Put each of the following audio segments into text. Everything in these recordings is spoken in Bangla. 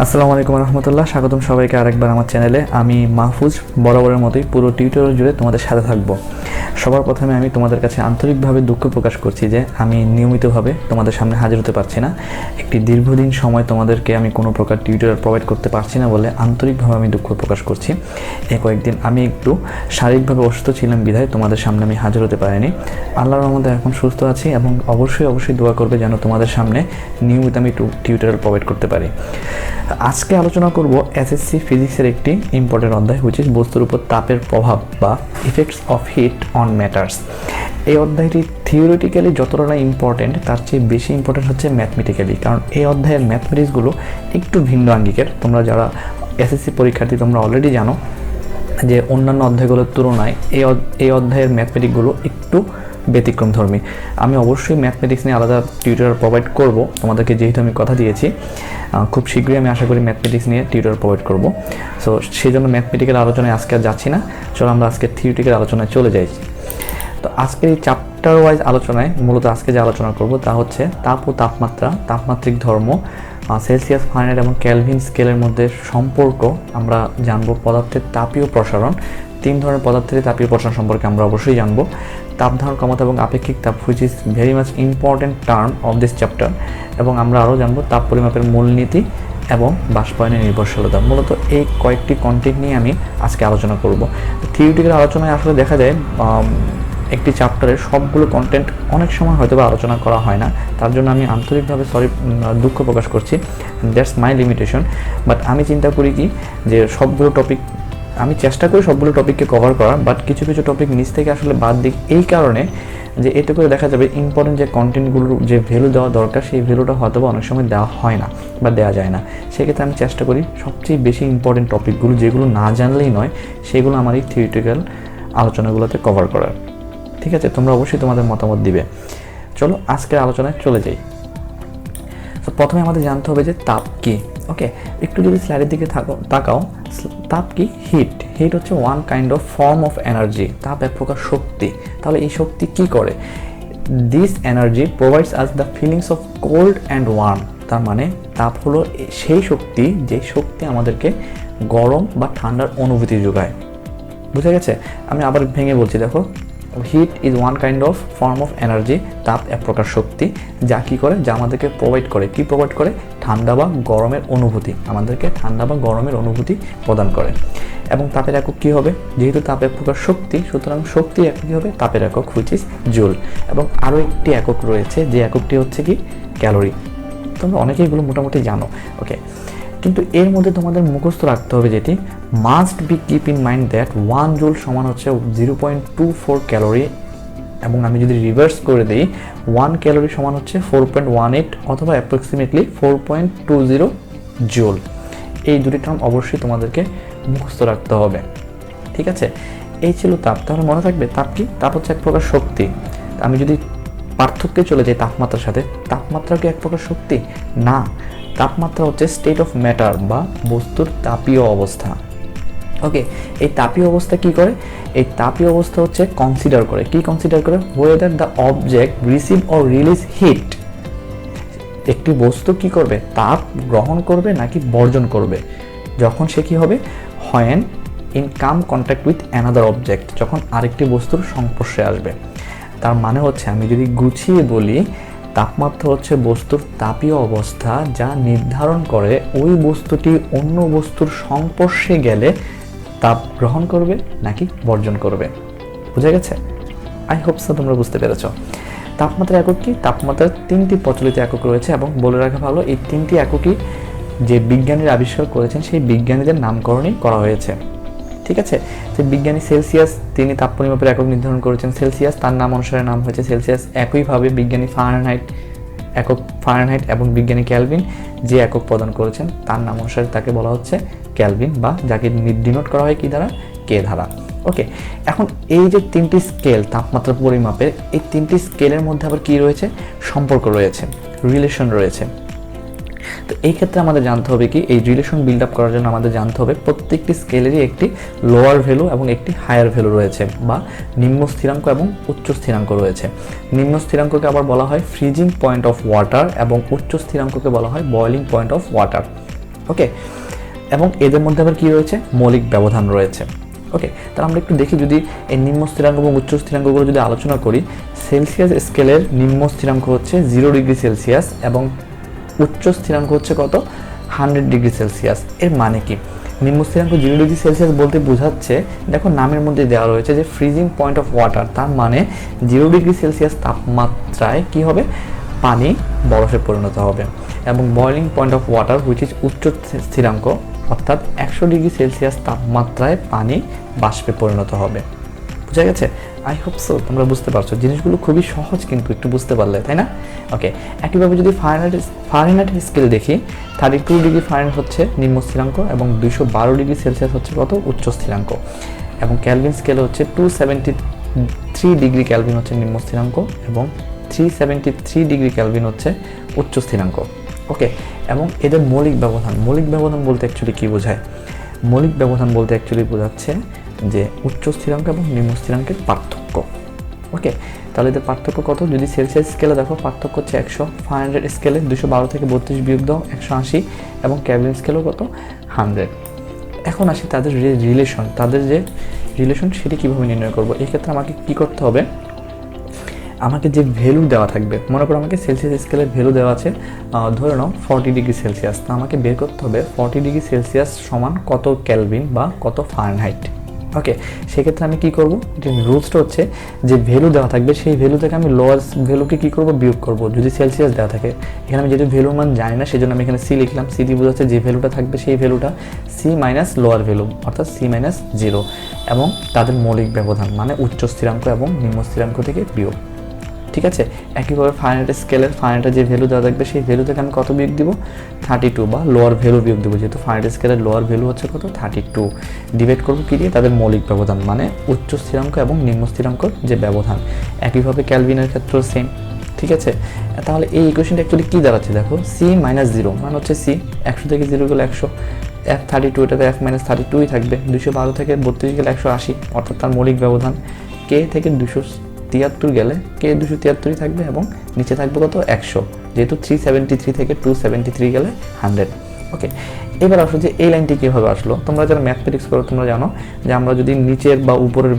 আসসালামু আলাইকুম রহমতুল্লাহ, স্বাগতম সবাইকে আরেকবার আমার চ্যানেলে। আমি মাহফুজ বরাবরের মতোই পুরো টিউটোরিয়াল জুড়ে তোমাদের সাথে থাকবো। সবার প্রথমে আমি তোমাদের কাছে আন্তরিকভাবে দুঃখ প্রকাশ করছি যে আমি নিয়মিতভাবে তোমাদের সামনে হাজির হতে পারছি না। একটি দীর্ঘদিন সময় তোমাদেরকে আমি কোনো প্রকার টিউটোরিয়াল প্রোভাইড করতে পারছি না বলে আন্তরিকভাবে আমি দুঃখ প্রকাশ করছি। এই কয়েকদিন আমি একটু শারীরিকভাবে অসুস্থ ছিলাম বিধায় তোমাদের সামনে আমি হাজির হতে পারিনি। আল্লাহর রহমতে এখন সুস্থ আছি এবং অবশ্যই দোয়া করবে যেন তোমাদের সামনে নিয়মিত আমি টিউটোরিয়াল প্রোভাইড করতে পারি। আজকে আলোচনা করব এসএসসি ফিজিক্সের একটি ইম্পর্টেন্ট অধ্যায়, হুইচ ইজ বস্তুর উপর তাপের প্রভাব বা effects of heat on matters. এই অধ্যায়টি থিওরিটিক্যালি যতটা না ইম্পর্টেন্ট তার চেয়ে বেশি ইম্পর্টেন্ট হচ্ছে ম্যাথমেটিক্যালি, কারণ এই অধ্যায়ের ম্যাথমেটিক্সগুলো একটু ভিন্ন আঙ্গিকের। তোমরা যারা এসএসসি পরীক্ষার্থী তোমরা অলরেডি জানো যে অন্যান্য অধ্যায়গুলোর তুলনায় এই অধ্যায়ের ম্যাথমেটিকগুলো একটু ব্যতিক্রমধর্মী। আমি অবশ্যই ম্যাথমেটিক্স নিয়ে আলাদা টিউটোরিয়াল প্রোভাইড করব তোমাদেরকে, যেহেতু আমি কথা দিয়েছি। খুব শীঘ্রই আমি আশা করি ম্যাথমেটিক্স নিয়ে টিউটোরিয়াল প্রোভাইড করব। সো সেই জন্য ম্যাথমেটিক্যাল আলোচনায় আজকে আর যাচ্ছি না, চলো আমরা আজকে থিওরিটিক্যাল আলোচনায় চলে যাই। তো আজকের এই চ্যাপ্টার ওয়াইজ আলোচনায় মূলত আজকে যে আলোচনা করব তা হচ্ছে তাপ ও তাপমাত্রা, তাপমাত্রিক ধর্ম, সেলসিয়াস, ফারেনহাইট এবং কেলভিন স্কেলের মধ্যে সম্পর্ক আমরা জানবো। পদার্থের তাপীয় প্রসারণ, 3 ধরনের পদার্থের তাপীয় প্রসারণ সম্পর্কে আমরা অবশ্যই জানবো। তাপ ধারণ ক্ষমতা এবং আপেক্ষিক তাপ, which is very much important term of this chapter. এবং আমরা আরও জানবো তাপ পরিমাপের মূলনীতি এবং বাষ্পায়নের নির্ভরশীলতা। মূলত এই কয়েকটি কন্টেন্ট নিয়ে আমি আজকে আলোচনা করব। থিওরিটিক্যাল আলোচনায় আসলে দেখা যায় একটি চ্যাপ্টারের সবগুলো কন্টেন্ট অনেক সময় হয়তো বা আলোচনা করা হয় না, তার জন্য আমি আন্তরিকভাবে দুঃখ প্রকাশ করছি। That's my limitation. বাট আমি চিন্তা করি কি যে সবগুলো টপিক আমি চেষ্টা করি সবগুলো টপিককে কভার করার, বাট কিছু টপিক নিচ থেকে আসলে বাদ দিই এই কারণে যে এতে করে দেখা যাবে ইম্পর্টেন্ট যে কন্টেন্টগুলোর যে ভ্যালু দেওয়া দরকার সেই ভ্যালুটা হয়তো বা অনেক সময় দেওয়া হয় না বা দেওয়া যায় না। সেক্ষেত্রে আমি চেষ্টা করি সবচেয়ে বেশি ইম্পর্টেন্ট টপিকগুলো যেগুলো না জানলেই নয় সেগুলো আমার এই থিওরিটিক্যাল আলোচনাগুলোতে কভার করার। ঠিক আছে, তোমরা অবশ্যই তোমাদের মতামত দিবে। চলো আজকের আলোচনায় চলে যাই। তো প্রথমে আমাদের জানতে হবে যে তাপ কি। ওকে, একটু যদি স্লাইডের দিকে তাকাও, তাপ কি? হিট হচ্ছে one kind of form of energy. তাপ এক প্রকার শক্তি। তাহলে এই শক্তি কি করে? This energy provides us the feelings of cold and worm. তার মানে তাপ হলো সেই শক্তি যে শক্তি আমাদেরকে গরম বা ঠান্ডার অনুভূতি যোগায়। বুঝা গেছে? আমি আবার ভেঙে বলছি, দেখো, heat is one kind of form of energy. তাপ এক প্রকার শক্তি যা কী করে, যা আমাদেরকে প্রোভাইড করে ঠান্ডা বা গরমের অনুভূতি, আমাদেরকে ঠান্ডা বা গরমের অনুভূতি প্রদান করে। এবং তাপের একক কী হবে? যেহেতু তাপ এক প্রকার শক্তি, সুতরাং শক্তির একক কী হবে? তাপের একক, হুইচ ইজ জুল। এবং আরও একটি একক রয়েছে, যে এককটি হচ্ছে কি? ক্যালোরি। তোমরা অনেকেই এগুলো মোটামুটি জানো। ওকে, কিন্তু এর মধ্যে তোমাদের মুখস্থ রাখতে হবে যেটি must be keep in mind that 1 joule সমান হচ্ছে 0.24 ক্যালোরি। এবং আমি যদি রিভার্স করে দিই, 1 ক্যালোরি সমান হচ্ছে 4.18 অথবা অ্যাপ্রক্সিমেটলি 4.20 জুল। এই দুটি টার্ম অবশ্যই তোমাদেরকে মুখস্থ রাখতে হবে। ঠিক আছে, এই ছিল তাপ। তাহলে মনে থাকবে তাপ কি? তাপ হচ্ছে এক প্রকার শক্তি। আমি যদি পার্থক্যে চলে যাই তাপমাত্রার সাথে, তাপমাত্রা কি এক প্রকার শক্তি? না, তাপমাত্রা হচ্ছে স্টেট অফ ম্যাটার বা বস্তুর তাপীয় অবস্থা। ওকে, এই তাপীয় অবস্থা কি করে? এই তাপীয় অবস্থা হচ্ছে কনসিডার করে whether the object receive or release heat. একটি বস্তু কি করবে? তাপ গ্রহণ করবে নাকি বর্জন করবে। যখন সে কি হবে? When in come contact with another object, যখন আরেকটি বস্তুর সংস্পর্শে আসবে। তার মানে হচ্ছে, আমি যদি গুছিয়ে বলি, তাপমাত্রা হচ্ছে বস্তুর তাপীয় অবস্থা যা নির্ধারণ করে ওই বস্তুটি অন্য বস্তুর সংস্পর্শে গেলে তাপ গ্রহণ করবে নাকি বর্জন করবে। বুঝা গেছে? আই হোপ সো তোমরা বুঝতে পেরেছ। তাপমাত্রা একক কি? তাপমাত্রার 3টি প্রচলিত একক রয়েছে এবং বলে রাখা ভালো, এই 3টি এককই যে বিজ্ঞানীরা আবিষ্কার করেছেন সেই বিজ্ঞানীদের নামকরণই করা হয়েছে। ঠিক আছে, যে বিজ্ঞানী সেলসিয়াস, তিনি তাপ পরিমাপের একক নির্ধারণ করেছেন সেলসিয়াস, তার নাম অনুসারে নাম হয়েছে সেলসিয়াস। একইভাবে বিজ্ঞানী ফারেনহাইট এবং বিজ্ঞানী ক্যালভিন যে একক প্রদান করেছেন তার নাম অনুসারে তাকে বলা হচ্ছে ক্যালভিন, বা যাকে ডিনোট করা হয় কি দ্বারা? কে দ্বারা। ওকে, এখন এই যে 3টি স্কেল তাপমাত্রা পরিমাপের, এই 3টি স্কেলের মধ্যে আবার কি রয়েছে? সম্পর্ক রয়েছে, রিলেশন রয়েছে। তো এই ক্ষেত্রে আমাদের জানতে হবে কি, এই রিলেশন বিল্ড আপ করার জন্য আমাদের জানতে হবে প্রত্যেকটি স্কেলেরই একটি লোয়ার ভ্যালু এবং একটি হায়ার ভ্যালু রয়েছে, বা নিম্ন স্থিরাঙ্ক এবং উচ্চ স্থিরাঙ্ক রয়েছে। নিম্ন স্থিরাঙ্ককে আবার বলা হয় ফ্রিজিং পয়েন্ট অফ ওয়াটার এবং উচ্চ স্থিরাঙ্ককে বলা হয় বয়লিং পয়েন্ট অফ ওয়াটার। ওকে, এবং এদের মধ্যে আবার কী রয়েছে, মৌলিক ব্যবধান রয়েছে। ওকে, তাহলে আমরা একটু দেখি, যদি এই নিম্ন স্থিরাঙ্ক এবং উচ্চ স্থিরাঙ্কগুলো যদি আলোচনা করি, সেলসিয়াস স্কেলের নিম্ন স্থিরাঙ্ক হচ্ছে 0 ডিগ্রি সেলসিয়াস এবং উচ্চ স্থিরাঙ্ক হচ্ছে কত, 100 ডিগ্রি সেলসিয়াস। এর মানে কি, নিম্ন স্থিরাঙ্ক 0 ডিগ্রি সেলসিয়াস বলতে বোঝাচ্ছে, দেখো নামের মধ্যে দেওয়া রয়েছে যে ফ্রিজিং পয়েন্ট অফ ওয়াটার, তার মানে 0 ডিগ্রি সেলসিয়াস তাপমাত্রায় কি হবে, পানি বরফে পরিণত হবে। এবং boiling point of water which is উচ্চ স্থিরাঙ্ক, অর্থাৎ 100 ডিগ্রি সেলসিয়াস তাপমাত্রায় পানি বাষ্পে পরিণত হবে। বুঝা গেছে? আই হোপ সো তোমরা বুঝতে পারছো, জিনিসগুলো খুবই সহজ কিন্তু একটু বুঝতে পারলে, তাই না? ওকে, একইভাবে যদি ফারেনহাইট স্কেল দেখি, 32 ডিগ্রি ফারেনহাইট হচ্ছে নিম্ন স্থিরাঙ্ক এবং 212 ডিগ্রি সেলসিয়াস হচ্ছে কত, উচ্চ স্থিরাঙ্ক। এবং ক্যালভিন স্কেল হচ্ছে 273 ডিগ্রি ক্যালভিন হচ্ছে নিম্ন স্থিরাঙ্ক এবং 373 ডিগ্রি ক্যালভিন হচ্ছে উচ্চ স্থিরাঙ্ক। ওকে, এবং এদের মৌলিক ব্যবধান বলতে অ্যাকচুয়ালি কী বোঝায়? মৌলিক ব্যবধান বলতে অ্যাকচুয়ালি বোঝাচ্ছে যে উচ্চ স্থিরাঙ্ক এবং নিম্ন স্থিরাঙ্কের পার্থক্য। ওকে, তাহলে এদের পার্থক্য কত? যদি সেলসিয়াস স্কেলে দেখো পার্থক্য হচ্ছে 100, ফারেনহাইট স্কেলে 212 থেকে 32 বিয়োগ দাও 180, এবং ক্যালভিন স্কেলেও কত, 100। এখন আসি তাদের যে রিলেশন সেটি কীভাবে নির্ণয় করবো? এই ক্ষেত্রে আমাকে কী করতে হবে, আমাকে যে ভ্যালু দেওয়া থাকবে, মনে করো আমাকে সেলসিয়াস স্কেলের ভ্যালু দেওয়া আছে, ধরে নাও 40 ডিগ্রি সেলসিয়াস, তা আমাকে বের করতে হবে 40 ডিগ্রি সেলসিয়াস সমান কত ক্যালভিন বা কত ফারেনহাইট। ওকে, সেক্ষেত্রে আমি কী করবো, রুলসটা হচ্ছে যে ভ্যালু দেওয়া থাকবে সেই ভ্যালু থেকে আমি লোয়ার ভ্যালুকে কী করবো, বিয়োগ করবো। যদি সেলসিয়াস দেওয়া থাকে, এখানে আমি যেহেতু ভ্যালুর মান জানি না সেই জন্য আমি এখানে সি লিখলাম। সি দিয়ে বোঝাচ্ছে যে ভ্যালুটা থাকবে সেই ভ্যালুটা সি মাইনাস লোয়ার ভ্যালু, অর্থাৎ সি মাইনাস 0, এবং তাদের মৌলিক ব্যবধান মানে উচ্চ স্থিরাঙ্ক এবং নিম্ন স্থিরাঙ্ক থেকে বিয়োগ। ঠিক আছে, একইভাবে ফারেনহাইটের যে ভ্যালু দেওয়া থাকবে সেই ভ্যালু থেকে আমি কত বিয়োগ দিব, 32 বা লোয়ার ভ্যালু বিয়োগ দেবো, যেহেতু ফারেনহাইট স্কেলের লোয়ার ভ্যালু হচ্ছে কত, 32। ডিভাইড করবো কি দিয়ে, তাদের মৌলিক ব্যবধান মানে উচ্চ স্থিরাঙ্ক এবং নিম্ন স্থিরাঙ্কর যে ব্যবধান। একইভাবে ক্যালভিনের ক্ষেত্রেও সেম। ঠিক আছে, তাহলে এই ইকুয়েশনটা অ্যাকচুয়ালি কী দাঁড়াচ্ছে দেখো, সি মাইনাস 0 মানে হচ্ছে সি, 100 থেকে 0 গেলে 100, F32 এটাতে F মাইনাস 32ই থাকবে, 212 থেকে 32 গেলে 180, অর্থাৎ তার মৌলিক ব্যবধান। কে থেকে 273 গেলে কে 273ই থাকবে এবং নিচে থাকবে কত, 100, যেহেতু 373 থেকে 273 গেলে 100। ওকে, এবার আসো যে এই লাইনটি কীভাবে আসলো। তোমরা যারা ম্যাথমেটিক্স করো তোমরা জানো যে আমরা যদি নিচের বা উপরের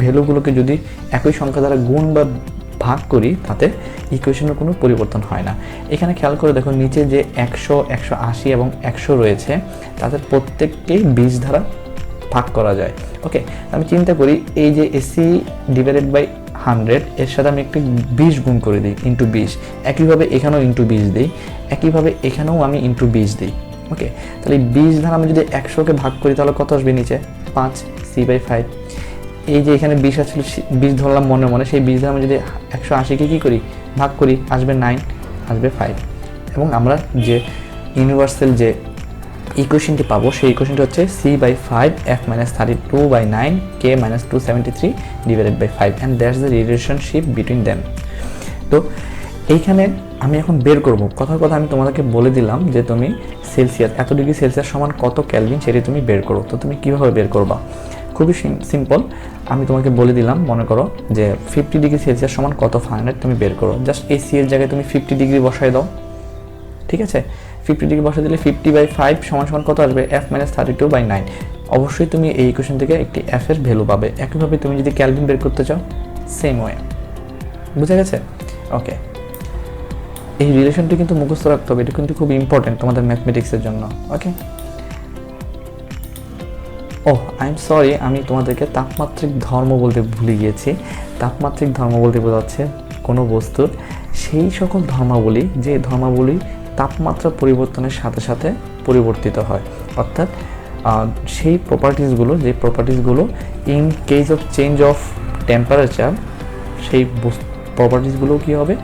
ভ্যালুগুলোকে যদি একই সংখ্যা দ্বারা গুণ বা ভাগ করি তাতে ইকুয়েশনের কোনো পরিবর্তন হয় না। এখানে খেয়াল করে দেখো, নিচে যে 100, 180 এবং 100 রয়েছে তাদের প্রত্যেককেই 20 দ্বারা ভাগ করা যায়। ওকে, আমি চিন্তা করি এই যে এসি ডিভাইডেড বাই 100 এর সাথে আমি একটু 20 গুণ করে দিই, ইন্টু 20। একইভাবে এখানেও ইন্টু 20 দিই, একইভাবে এখানেও আমি ইন্টু 20 দিই। ওকে, তাহলে 20 দ্বারা আমি যদি 100কে ভাগ করি তাহলে কত আসবে নিচে, 5, c/5। এই যে এখানে 20 আসছিল, 20 ধরলাম মনে মনে, সেই 20 দ্বারা আমি যদি 180কে কী করি, ভাগ করি, আসবে 9, আসবে 5। এবং আমরা যে ইউনিভার্সাল যে ইকুয়েশনটি পাবো সেই ইকুয়েশনটি হচ্ছে c/5 f minus 32/9 k minus 273 divided by 5 and that's the relationship between them। তো এইখানে আমি এখন বের করব, কথার কথা আমি তোমাদেরকে বলে দিলাম যে তুমি সেলসিয়াস, এত ডিগ্রি সেলসিয়াস সমান কত ক্যালভিন সেটি তুমি বের করো। তো তুমি কীভাবে বের করবা, খুবই সিম্পল। আমি তোমাকে বলে দিলাম, মনে করো যে 50 ডিগ্রি সেলসিয়াস সমান কত ফারেনহাইট তুমি বের করো। জাস্ট এই সি এর জায়গায় তুমি 50 ডিগ্রি বসাই দাও। ঠিক আছে, 50 ডিগ্রি বসা দিলে 50/5 সমান সমান কত আসবে, f minus 32/9। অবশ্যই তুমি এই ইকুয়েশন থেকে একটি f এর ভ্যালু পাবে। একইভাবে তুমি যদি ক্যালভিন বের করতে চাও, সেম ওয়ে। বুঝা গেছে? ওকে, এই রিলেশনটি কিন্তু মুখস্থ রাখতে হবে, এটা কিন্তু খুব ইম্পর্টেন্ট তোমাদের ম্যাথমেটিক্সের জন্য। ওকে, আই এম সরি, আমি তোমাদেরকে তাপমাত্রিক ধর্ম বলতে ভুলে গিয়েছি। তাপমাত্রিক ধর্ম বলতে বোঝাচ্ছে কোনো বস্তুর সেই সকল ধর্মাবলী যে ধর্মাবলী তাপমাত্রা পরিবর্তনের সাথে সাথে পরিবর্তিত হয়, অর্থাৎ সেই প্রপার্টিসগুলো in case of change of temperature সেই প্রপার্টিসগুলো কী হবে,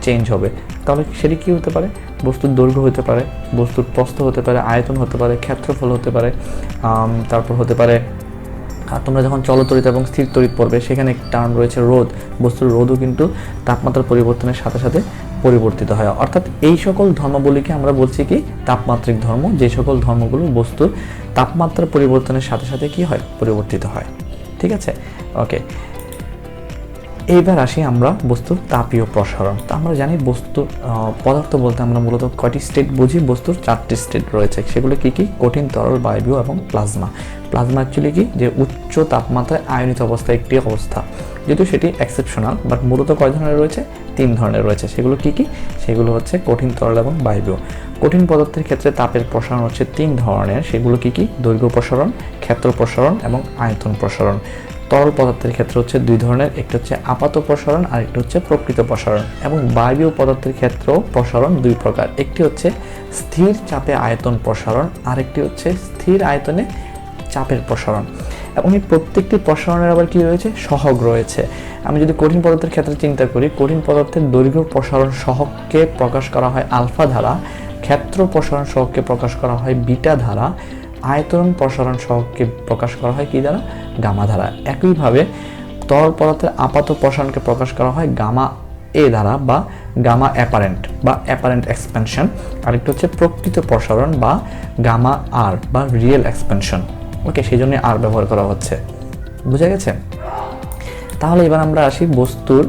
চেঞ্জ হবে। তাহলে সেটি কী হতে পারে, বস্তুর দৈর্ঘ্য হতে পারে, বস্তুর প্রস্থ হতে পারে, আয়তন হতে পারে, ক্ষেত্রফল হতে পারে, তারপর হতে পারে তোমরা যখন চলতরিত এবং স্থির তড়িৎ পড়বে সেখানে একটা টার্ম রয়েছে রোধ, বস্তুর রোধও কিন্তু তাপমাত্রার পরিবর্তনের সাথে সাথে পরিবর্তিত হয়। অর্থাৎ এই সকল ধর্মাবলীকে আমরা বলছি কি, তাপমাত্রিক ধর্ম, যে সকল ধর্মগুলো বস্তুর তাপমাত্রার পরিবর্তনের সাথে সাথে কি হয়, পরিবর্তিত হয়। ঠিক আছে, ওকে। এইবার আসি আমরা বস্তুর তাপীয় প্রসারণ। তো আমরা জানি বস্তুর পদার্থ বলতে আমরা মূলত কয়টি স্টেট বুঝি? বস্তুর 4টি স্টেট রয়েছে। সেগুলো কি কি? কঠিন, তরল, বায়বীয় এবং প্লাজমা। প্লাজমা অ্যাকচুয়ালি কি? যে উচ্চ তাপমাত্রায় আয়নিত অবস্থা একটি অবস্থা, যেহেতু সেটি এক্সেপশনাল, বাট মূলত কয় ধরনের রয়েছে? 3 ধরনের রয়েছে। সেগুলো কি কি? সেগুলো হচ্ছে কঠিন, তরল এবং বায়বীয়। কঠিন পদার্থের ক্ষেত্রে তাপের প্রসারণ হচ্ছে 3 ধরনের। সেগুলো কি কি? দৈর্ঘ্য প্রসারণ, ক্ষেত্র প্রসারণ এবং আয়তন প্রসারণ। তরল পদার্থের ক্ষেত্রে হচ্ছে 2 ধরনের, একটি হচ্ছে আপাত প্রসারণ আর একটি হচ্ছে প্রকৃত প্রসারণ। এবং বায়বীয় পদার্থের ক্ষেত্রেও প্রসারণ 2 প্রকার, একটি হচ্ছে স্থির চাপে আয়তন প্রসারণ, আরেকটি হচ্ছে স্থির আয়তনে চাপের প্রসারণ। এবং এই প্রত্যেকটি প্রসারণের আবার কি রয়েছে? সহগ রয়েছে। আমি যদি কঠিন পদার্থের ক্ষেত্রে চিন্তা করি, কঠিন পদার্থের দৈর্ঘ্য প্রসারণ সহগকে প্রকাশ করা হয় আলফা দ্বারা, ক্ষেত্র প্রসারণ সহগকে প্রকাশ করা হয় বিটা দ্বারা, আয়তন প্রসারণ সহগকে প্রকাশ করা হয় কি দ্বারা? গামা দ্বারা। একইভাবে তরল পদার্থের আপাত প্রসারণকে প্রকাশ করা হয় গামা এ দ্বারা বা গামা অ্যাপারেন্ট এক্সপেনশন। আরেকটি হচ্ছে প্রকৃত প্রসারণ বা গামা আর বা রিয়েল এক্সপেনশন। ওকে, সেই জন্য আর ব্যবহার করা হচ্ছে। বুঝা গেছে? তাহলে এবার আমরা আসি বস্তুর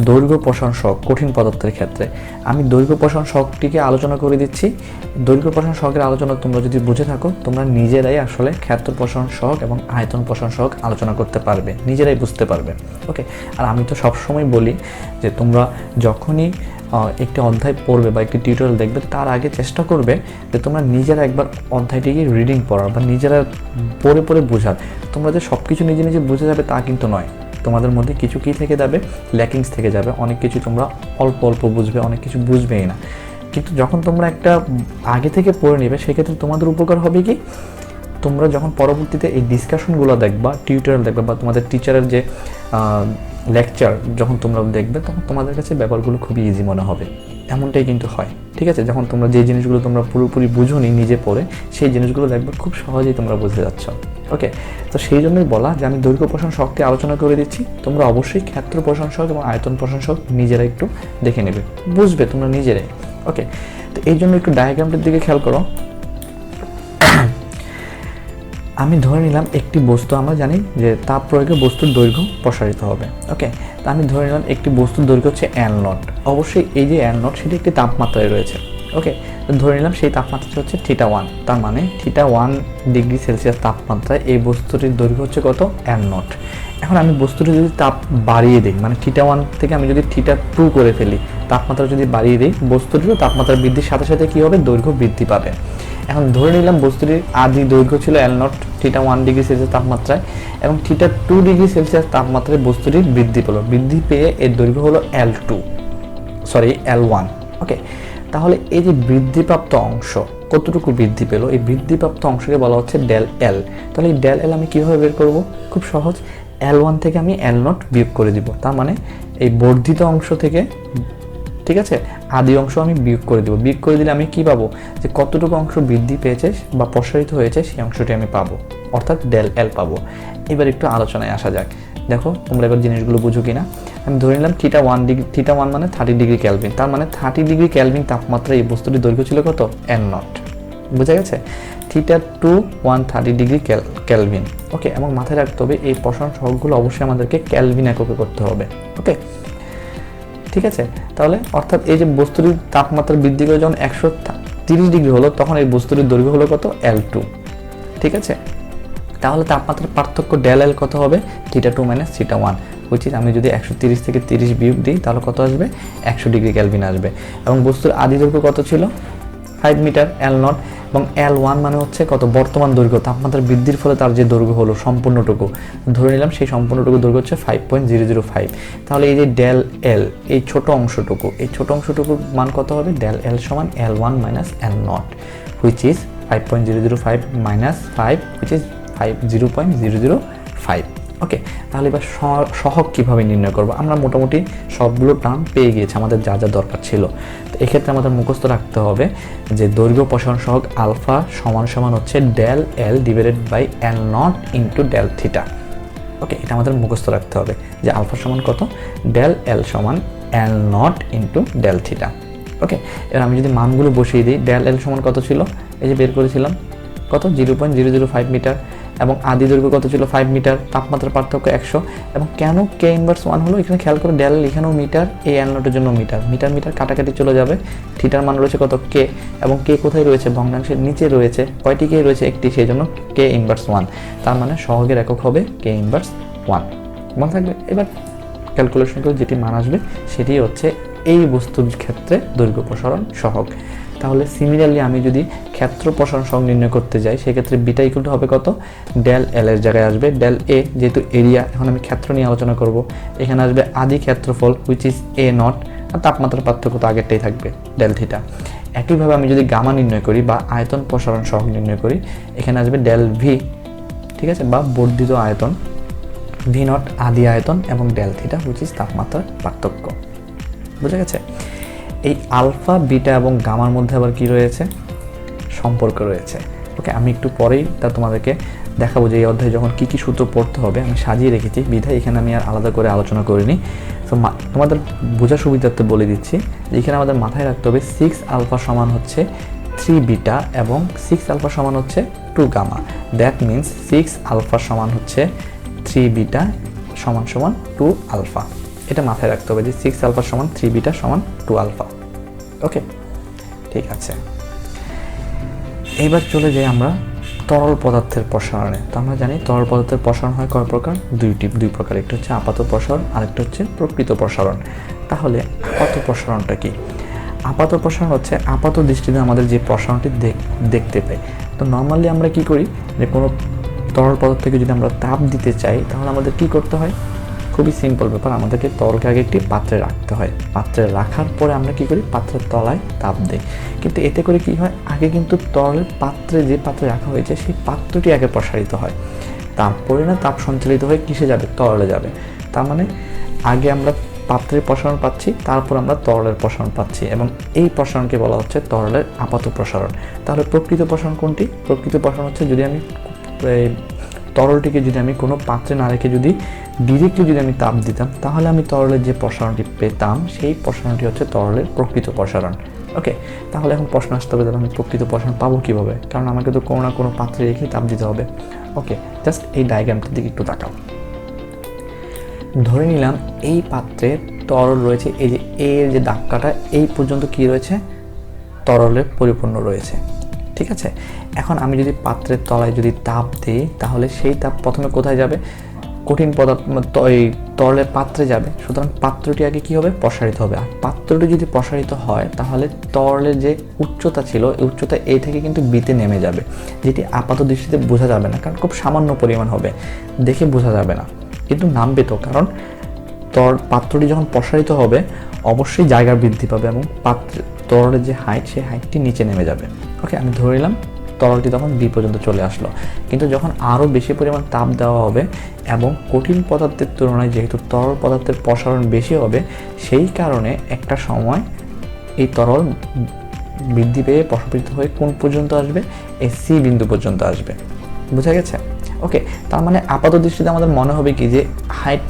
দৈর্ঘ্য প্রসারণ সহগ কঠিন পদার্থের ক্ষেত্রে। আমি দৈর্ঘ্য প্রসারণ সহগটিকে আলোচনা করে দিচ্ছি। দৈর্ঘ্য প্রসারণ সহগের আলোচনা তোমরা যদি বুঝে থাকো, তোমরা নিজেরাই আসলে ক্ষেত্র প্রসারণ সহগ এবং আয়তন প্রসারণ সহগ আলোচনা করতে পারবে, নিজেরাই বুঝতে পারবে। ওকে, আর আমি তো সবসময় বলি যে তোমরা যখনই একটি অধ্যায় পড়বে বা একটি টিউটোরিয়াল দেখবে, তার আগে চেষ্টা করবে যে তোমরা নিজেরা একবার অধ্যায়টিকে রিডিং পড়ার বা নিজেরা পড়ে পড়ে বোঝার। তোমরা যে সব কিছু নিজে নিজে বুঝে যাবে তা কিন্তু নয়। তোমাদের মধ্যে কিছু কি থেকে যাবে? ল্যাকিংস থেকে যাবে। অনেক কিছু তোমরা অল্প অল্প বুঝবে, অনেক কিছু বুঝবেই না। কিন্তু যখন তোমরা একটা আগে থেকে পড়ে নেবে, সেক্ষেত্রে তোমাদের উপকার হবে কি? তোমরা যখন পরবর্তীতে এই ডিসকাশনগুলো দেখবা, টিউটোরিয়াল দেখবা বা তোমাদের টিচারের যে লেকচার যখন তোমরা দেখবে, তখন তোমাদের কাছে ব্যাপারগুলো খুবই ইজি মনে হবে। এমনটাই কিন্তু হয়, ঠিক আছে? যখন তোমরা যে জিনিসগুলো তোমরা পুরোপুরি বুঝোনি নিজে পড়ে, সেই জিনিসগুলো দেখবে খুব সহজেই তোমরা বুঝে যাচ্ছ। ওকে, তো সেই জন্যই বলা যে আমি দৈর্ঘ্য প্রসারণ সহগটি আলোচনা করে দিচ্ছি। তোমরা অবশ্যই ক্ষেত্র প্রসারণ সহগ এবং আয়তন প্রসারণ সহগ নিজেরা একটু দেখে নেবে, বুঝবে তোমরা নিজেরাই। ওকে, তো এই জন্য একটু ডায়াগ্রামটির দিকে খেয়াল করো। আমি ধরে নিলাম একটি বস্তু, আমরা জানি যে তাপ প্রয়োগে বস্তুর দৈর্ঘ্য প্রসারিত হবে। ওকে, তো আমি ধরে নিলাম একটি বস্তুর দৈর্ঘ্য হচ্ছে L0। অবশ্যই এই যে L0 সেটি একটি তাপমাত্রায় রয়েছে। ওকে, তো ধরে নিলাম সেই তাপমাত্রাটা হচ্ছে θ1। তার মানে θ1 ডিগ্রি সেলসিয়াস তাপমাত্রায় এই বস্তুটির দৈর্ঘ্য হচ্ছে কত? L0। এখন আমি বস্তুটি যদি তাপ বাড়িয়ে দিই, মানে θ1 থেকে আমি যদি θ2 করে ফেলি, তাপমাত্রা যদি বাড়িয়ে দিই, বস্তুটিরও তাপমাত্রা বৃদ্ধির সাথে সাথে কী হবে? দৈর্ঘ্য বৃদ্ধি পাবে। এখন ধরে নিলাম বস্তুটির আদি দৈর্ঘ্য ছিল L0 θ1 ডিগ্রি সেলসিয়াস তাপমাত্রায়, এবং θ2 ডিগ্রি সেলসিয়াস তাপমাত্রায় বস্তুটির বৃদ্ধি পেল। বৃদ্ধি পেয়ে এর দৈর্ঘ্য হলো L1। ওকে, তাহলে এই যে বৃদ্ধিপ্রাপ্ত অংশ কতটুকু বৃদ্ধি পেল, এই বৃদ্ধিপ্রাপ্ত অংশকে বলা হচ্ছে ডেল এল। তাহলে এই ডেল এল আমি কীভাবে বের করব? খুব সহজ, L1 থেকে আমি L0 বিয়োগ করে দিব। তার মানে এই বর্ধিত অংশ থেকে, ঠিক আছে, আদি অংশ আমি বিয়োগ করে দেবো। বিয়োগ করে দিলে আমি কি পাবো? যে কতটুকু অংশ বৃদ্ধি পেয়েছে বা প্রসারিত হয়েছে সেই অংশটি আমি পাবো, অর্থাৎ ডেল এল পাবো। এবার একটু আলোচনায় আসা যাক। দেখো তোমরা এবার জিনিসগুলো বুঝো কিনা। আমি ধরে নিলাম θ1 মানে 30 ডিগ্রি কেলভিন। তার মানে 30 ডিগ্রি কেলভিন তাপমাত্রায় এই বস্তুটির দৈর্ঘ্য ছিল কত? L0। বুঝা গেছে? θ2 130 ডিগ্রি কেলভিন। ওকে, এবং মাথায় রাখতে হবে এই প্রসারণ সহগগুলো অবশ্যই আমাদেরকে কেলভিন এককে করতে হবে। ওকে, ঠিক আছে? তাহলে অর্থাৎ এই যে বস্তুটির তাপমাত্রা বৃদ্ধি করে যখন 130 ডিগ্রি হলো, তখন এই বস্তুটির দৈর্ঘ্য হলো কত? L2। ঠিক আছে, তাহলে তাপমাত্রার পার্থক্য ডেল এল কত হবে? θ2 - θ1, হুইচ ইজ, আমি যদি 130 থেকে 30 বিয়োগ দিই তাহলে কত আসবে? 100 ডিগ্রি কেলভিন আসবে। এবং বস্তুর আদি দৈর্ঘ্য কত ছিল? 5 মিটার L0, এবং L1 মানে হচ্ছে কত? বর্তমান দৈর্ঘ্য। তাপমাত্রা বৃদ্ধির ফলে তার যে দৈর্ঘ্য হলো সম্পূর্ণটুকু, ধরে নিলাম সেই সম্পূর্ণটুকু দৈর্ঘ্য হচ্ছে 5.005। তাহলে এই যে ডেল এল, এই ছোট অংশটুকুর মান কত হবে? ডেল এল সমান L1 - L0, which is 5.005 - 5, which is 0.005। ওকে, তাহলে এবার সহগ কীভাবে নির্ণয় করবো? আমরা মোটামুটি সবগুলো টার্ম পেয়ে গিয়েছি, আমাদের যা যা দরকার ছিল। তো এক্ষেত্রে আমাদের মুখস্থ রাখতে হবে যে দৈর্ঘ্য প্রসারণ সহগ আলফা সমান হচ্ছে del L divided by L0 into del theta. Okay, এটা আমাদের মুখস্থ রাখতে হবে যে আলফা সমান কত? ডেল এল সমান L0 ইন্টু ডেল থিটা। ওকে, এবার আমি যদি মানগুলো বসিয়ে দিই, ডেল এল সমান কত ছিল? এই যে বের করেছিলাম, কত? 0.005 মিটার। এবং আদি দৈর্ঘ্য কত ছিল 5 মিটার, তাপমাত্রার পার্থক্য 100। এবং কেন কে ইনভার্স 1 হলো, এখানে খেয়াল করে ডেল এখানেও মিটার, এই এল নটের জন্য মিটার, মিটার মিটার কাটাকাটি চলে যাবে, থিটার মান রয়েছে কত কে, এবং কে কোথায় রয়েছে ভগ্নাংশের নিচে রয়েছে, কয়টি কে রয়েছে একটি, সেই জন্য কে ইনভার্স 1, তার মানে সহগের একক হবে কে ইনভার্স 1, মনে থাকবে। এবার ক্যালকুলেশন করে যেটি মান আসবে সেটি হচ্ছে এই বস্তুর ক্ষেত্রে দৈর্ঘ্য প্রসারণ সহগ। তাহলে সিমিলারলি আমি যদি ক্ষেত্র প্রসারণ সহগ নির্ণয় করতে যাই, সেক্ষেত্রে বিটা ইকুয়াল টু হবে কত, ডেল এল এর জায়গায় আসবে ডেল এ, যেহেতু এরিয়া, এখন আমি ক্ষেত্র নিয়ে আলোচনা করব, এখানে আসবে আদি ক্ষেত্রফল হুইচ ইজ এ নট, আর তাপমাত্রার পার্থক্য তো আগেরটাই থাকবে ডেল থিটা। একইভাবে আমি যদি গামা নির্ণয় করি বা আয়তন প্রসারণ সহগ নির্ণয় করি, এখানে আসবে ডেল ভি, ঠিক আছে, বা বর্ধিত আয়তন, ভি নট আদি আয়তন, এবং ডেল থিটা হুইচ ইজ তাপমাত্রার পার্থক্য। বুঝা গেছে? এই আলফা, বিটা এবং গামার মধ্যে আবার কি রয়েছে, সম্পর্ক রয়েছে। ওকে, আমি একটু পরেই তা তোমাদেরকে দেখাবো যে এই অধ্যায়ে যখন কী কী সূত্র পড়তে হবে আমি সাজিয়ে রেখেছি, বিধায় এখানে আমি আর আলাদা করে আলোচনা করিনি। তো তোমাদের বোঝার সুবিধার্থে বলে দিচ্ছি যে এখানে আমাদের মাথায় রাখতে হবে 6 আলফা সমান হচ্ছে 3 বিটা এবং 6 আলফা সমান হচ্ছে 2 গামা। দ্যাট মিনস 6 আলফা সমান হচ্ছে 3 বিটা সমান সমান 2 আলফা। এটা মাথায় রাখতে হবে যে 6 আলফা সমান 3 বিটা সমান 2 আলফা। ওকে, ঠিক আছে। এবার চলে যাই আমরা তরল পদার্থের প্রসারণে। তো আমরা জানি তরল পদার্থের প্রসারণ হয় কয় প্রকার, দুই প্রকার, একটা হচ্ছে আপাত প্রসারণ, আরেকটা হচ্ছে প্রকৃত প্রসারণ। তাহলে আপাত প্রসারণটা কি? আপাত প্রসারণ হচ্ছে আপাত দৃষ্টিতে আমাদের যে প্রসারণটি দেখতে পাই। তো নর্মালি আমরা কি করি, যে কোনো তরল পদার্থকে যদি আমরা তাপ দিতে চাই তাহলে আমাদের কি করতে হয়, খুবই সিম্পল ব্যাপার, আমাদেরকে তরলকে আগে একটি পাত্রে রাখতে হয়, পাত্রে রাখার পরে আমরা কি করি, পাত্রের তলায় তাপ দিই। কিন্তু এতে করে কি হয়, আগে কিন্তু তরলের পাত্রে, যে পাত্রে রাখা হয়েছে সেই পাত্রটি আগে প্রসারিত হয়, তারপরে না তাপ সঞ্চালিত হয়ে কিসে যাবে, তরলে যাবে। তার মানে আগে আমরা পাত্রের প্রসারণ পাচ্ছি, তারপর আমরা তরলের প্রসারণ পাচ্ছি, এবং এই প্রসারণকে বলা হচ্ছে তরলের আপাত প্রসারণ। তাহলে প্রকৃত প্রসারণ কোনটি? প্রকৃত প্রসারণ হচ্ছে যদি আমি তরলটিকে যদি আমি কোনো পাত্রে না রেখে যদি ডিরেক্টলি যদি আমি তাপ দিতাম, তাহলে আমি তরলের যে প্রসারণটি পেতাম সেই প্রসারণটি হচ্ছে তরলের প্রকৃত প্রসারণ। ওকে, তাহলে এখন প্রশ্ন আসতে হবে, তাহলে আমি প্রকৃত প্রসারণ পাবো কীভাবে? কারণ আমাকে তো কোনো না কোনো পাত্রে রেখে তাপ দিতে হবে। ওকে, জাস্ট এই ডায়াগ্রামটার দিকে একটু তাকাও। ধরে নিলাম এই পাত্রে তরল রয়েছে, এই যে এর যে দাগকাটা এই পর্যন্ত কি রয়েছে, তরলে পরিপূর্ণ রয়েছে, ঠিক আছে। এখন আমি যদি পাত্রের তলায় যদি তাপ দিই, তাহলে সেই তাপ প্রথমে কোথায় যাবে, কঠিন পদার্থ এই তরলের পাত্রে যাবে। সুতরাং পাত্রটি আগে কি হবে, প্রসারিত হবে। আর পাত্রটি যদি প্রসারিত হয় তাহলে তরলের যে উচ্চতা ছিল এই উচ্চতা এ থেকে কিন্তু বিতে নেমে যাবে, যেটি আপাত দৃষ্টিতে বোঝা যাবে না, কারণ খুব সামান্য পরিমাণ হবে, দেখে বোঝা যাবে না, কিন্তু নামবে তো, কারণ পাত্রটি যখন প্রসারিত হবে অবশ্যই জায়গা বৃদ্ধি পাবে এবং তরলের যে হাইট সেই হাইটটি নিচে নেমে যাবে। ওকে, আমি ধরে নিলাম তরলটি তখন বি পর্যন্ত চলে আসলো, কিন্তু যখন আরও বেশি পরিমাণ তাপ দেওয়া হবে এবং কঠিন পদার্থের তুলনায় যেহেতু তরল পদার্থের প্রসারণ বেশি হবে, সেই কারণে একটা সময় এই তরল বৃদ্ধি পেয়ে প্রসারিত হয়ে কোন পর্যন্ত আসবে, এই সি বিন্দু পর্যন্ত আসবে। বুঝা গেছে? ওকে, তার মানে আপাত দৃষ্টিতে আমাদের মনে হবে কি যে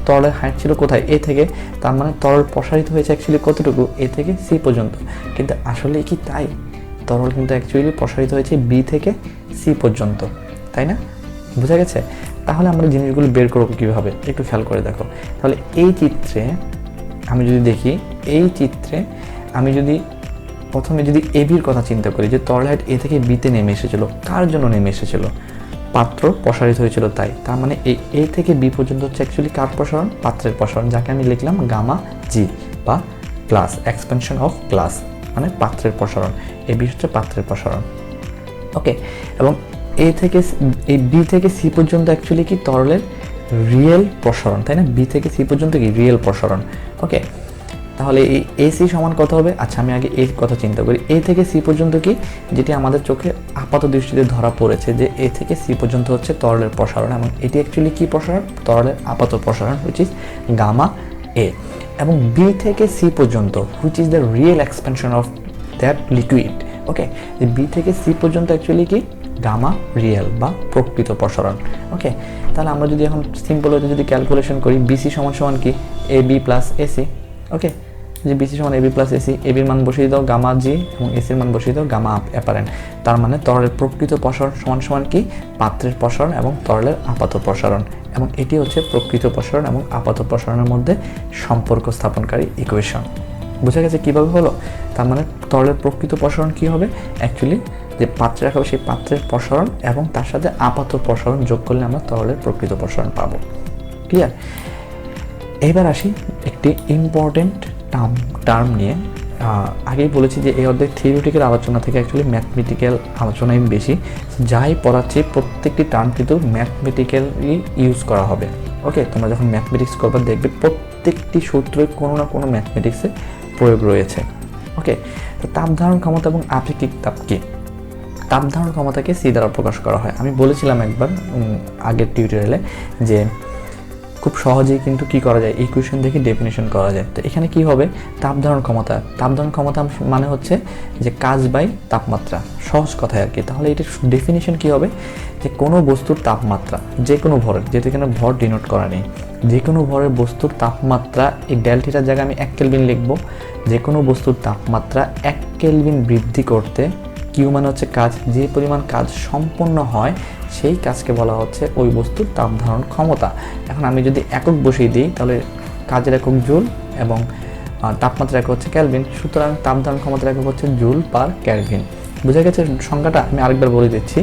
তরলের হাইট ছিল কোথায়, এ থেকে, তার মানে তরল প্রসারিত হয়েছে অ্যাকচুয়ালি কতটুকু, এ থেকে সি পর্যন্ত। কিন্তু আসলে কি তাই? তরল কিন্তু অ্যাকচুয়ালি প্রসারিত হয়েছে বি থেকে সি পর্যন্ত, তাই না? বোঝা গেছে? তাহলে আমরা জিনিসগুলো বের করবো কীভাবে, একটু খেয়াল করে দেখো। তাহলে এই চিত্রে আমি যদি দেখি, এই চিত্রে আমি যদি প্রথমে যদি এবির কথা চিন্তা করি, যে তরল হাইট এ থেকে বিতে নেমে এসেছিলো, কার জন্য নেমে এসেছিলো, পাত্র প্রসারিত হয়েছিল তাই। তার মানে এই এ থেকে বি পর্যন্ত হচ্ছে অ্যাকচুয়ালি কার প্রসারণ, পাত্রের প্রসারণ, যাকে আমি লিখলাম গামা জি বা গ্লাস, এক্সপেনশন অফ গ্লাস, মানে পাত্রের প্রসারণ। এই বি হচ্ছে পাত্রের প্রসারণ। ওকে, এবং এ থেকে এই বি থেকে সি পর্যন্ত অ্যাকচুয়ালি কি তরলের রিয়েল প্রসারণ, তাই না? বি থেকে সি পর্যন্ত কি রিয়েল প্রসারণ। ওকে, তাহলে এই এসি সমান কত হবে? আচ্ছা, আমি আগে এর কথা চিন্তা করি। এ থেকে সি পর্যন্ত কি, যেটি আমাদের চোখে আপাত দৃষ্টিতে ধরা পড়েছে যে এ থেকে সি পর্যন্ত হচ্ছে তরলের প্রসারণ, এবং এটি অ্যাকচুয়ালি কি প্রসারণ, তরলের আপাত প্রসারণ, হুইচ ইজ গামা এ। এবং বি থেকে সি পর্যন্ত which is the real expansion of that liquid. Okay, B থেকে সি পর্যন্ত অ্যাকচুয়ালি কি গামা রিয়েল বা প্রকৃত প্রসারণ। ওকে, তাহলে আমরা যদি এখন সিম্পল হতে যদি ক্যালকুলেশন করি, বিসি সমান সমান কি, এ বি প্লাস এসি। ওকে, যে বিসি সমান এবি প্লাস এসি, এবির মান বসিয়ে দাও গামা জি এবং এসির মান বসিয়ে দাও গামা অ্যাপারেন্ট। তার মানে তরলের প্রকৃত প্রসারণ সমান সমান কি পাত্রের প্রসারণ এবং তরলের আপাত প্রসারণ, এবং এটি হচ্ছে প্রকৃত প্রসারণ এবং আপাত প্রসারণের মধ্যে সম্পর্ক স্থাপনকারী ইকুয়েশন। বোঝা গেছে কীভাবে হলো? তার মানে তরলের প্রকৃত প্রসারণ কী হবে, অ্যাকচুয়ালি যে পাত্রে রাখা হবে সেই পাত্রের প্রসারণ এবং তার সাথে আপাত প্রসারণ যোগ করলে আমরা তরলের প্রকৃত প্রসারণ পাবো। ক্লিয়ার? এবার আসি একটি ইম্পর্টেন্ট টার্ম নিয়ে। আগেই বলেছি যে এই অধ্যায় থিওরিটিক্যাল আলোচনা থেকে অ্যাকচুয়ালি ম্যাথমেটিক্যাল আলোচনাই বেশি। যাই পড়াচ্ছি প্রত্যেকটি টার্ম কিন্তু ম্যাথমেটিক্যালি ইউজ করা হবে। ওকে, তোমরা যখন ম্যাথমেটিক্স করবে দেখবে প্রত্যেকটি সূত্রে কোনো না কোনো ম্যাথমেটিক্সে প্রয়োগ রয়েছে। ওকে, তো তাপ ধারণ ক্ষমতা এবং আপেক্ষিক তাপ কি? তাপ ধারণ ক্ষমতাকে সি দ্বারা প্রকাশ করা হয়। আমি বলেছিলাম একবার আগের টিউটোরিয়ালে যে খুব সহজেই কিন্তু কি করা যায়, ইকুয়েশন দেখে ডেফিনেশন করা যায়। তো এখানে কি হবে, তাপ ধারণ ক্ষমতা, তাপ ধারণ ক্ষমতা মানে হচ্ছে যে কাজ বাই তাপমাত্রা, সহজ কথায় আর কি। তাহলে এটার ডেফিনেশন কি হবে, যে কোনো বস্তুর তাপমাত্রা যে কোনো ভরের, যেহেতু এখানে ভর ডিনোট করা নেই, যে কোনো ভরের বস্তুর তাপমাত্রা, এই ডেল্টাটার জায়গায় আমি 1 কেলভিন লিখবো। যে কোনো বস্তুর তাপমাত্রা 1 কেলভিন বৃদ্ধি করতে কিউ মানে হচ্ছে কাজ, যে পরিমাণ কাজ সম্পন্ন হয় সেই কাজকে বলা হচ্ছে ওই বস্তুর তাপ ধারণ ক্ষমতা। এখন আমি যদি একক বসিয়ে দিই তাহলে কাজের একক জুল এবং তাপমাত্রা একক হচ্ছে কেলভিন, সুতরাং তাপ ধারণ ক্ষমতার একক হচ্ছে জুল পার কেলভিন। বোঝা গেছে সংখ্যাটা? আমি আরেকবার বলে দিচ্ছি,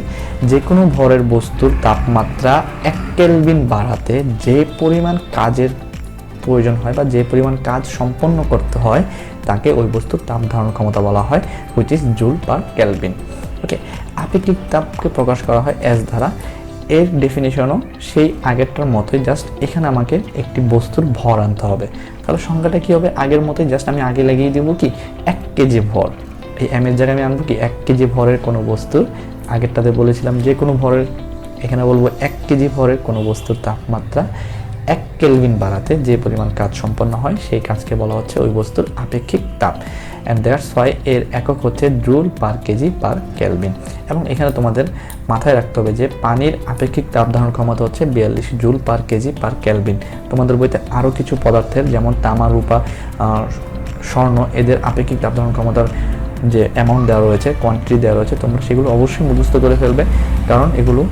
যে কোনো ভরের বস্তুর তাপমাত্রা 1 কেলভিন বাড়াতে যে পরিমাণ কাজের প্রয়োজন হয় বা যে পরিমাণ কাজ সম্পন্ন করতে হয় তাকে ওই বস্তুর তাপ ধারণ ক্ষমতা বলা হয়, which is joule per kelvin. Okay, আপেক্ষিক তাপকে প্রকাশ করা হয় এস দ্বারা। এর ডেফিনেশনও সেই আগেরটার মতোই, জাস্ট এখানে আমাকে একটি বস্তুর ভর আনতে হবে। তাহলে সংখ্যাটা কী হবে, আগের মতোই, জাস্ট আমি আগে লাগিয়ে দেবো কি 1 কেজি ভর। এই এম এর জায়গায় আমি আনবো কি 1 কেজি ভরের কোনো বস্তুর, আগেরটাতে বলেছিলাম যে কোনো ভরের, এখানে বলবো 1 কেজি ভরের কোনো বস্তুর তাপমাত্রা 1 কেলভিন বাড়াতে যে পরিমাণ কাজ সম্পন্ন হয় সেই কাজকে বলা হচ্ছে ওই বস্তুর আপেক্ষিক তাপ। অ্যান্ড দ্যাটস ওয়াই এর একক হচ্ছে joule per kg per kelvin. এবং এখানে তোমাদের মাথায় রাখতে হবে যে পানির আপেক্ষিক তাপ ধারণ ক্ষমতা হচ্ছে 42 joule per kg per kelvin. তোমাদের বইতে আরও কিছু পদার্থের যেমন তামা, রূপা, স্বর্ণ, এদের আপেক্ষিক তাপ ধারণ ক্ষমতার যে অ্যামাউন্ট দেওয়া রয়েছে, কোয়ান্টিটি দেওয়া রয়েছে, তোমরা সেগুলো অবশ্যই মুখস্থ করে ফেলবে, কারণ এগুলো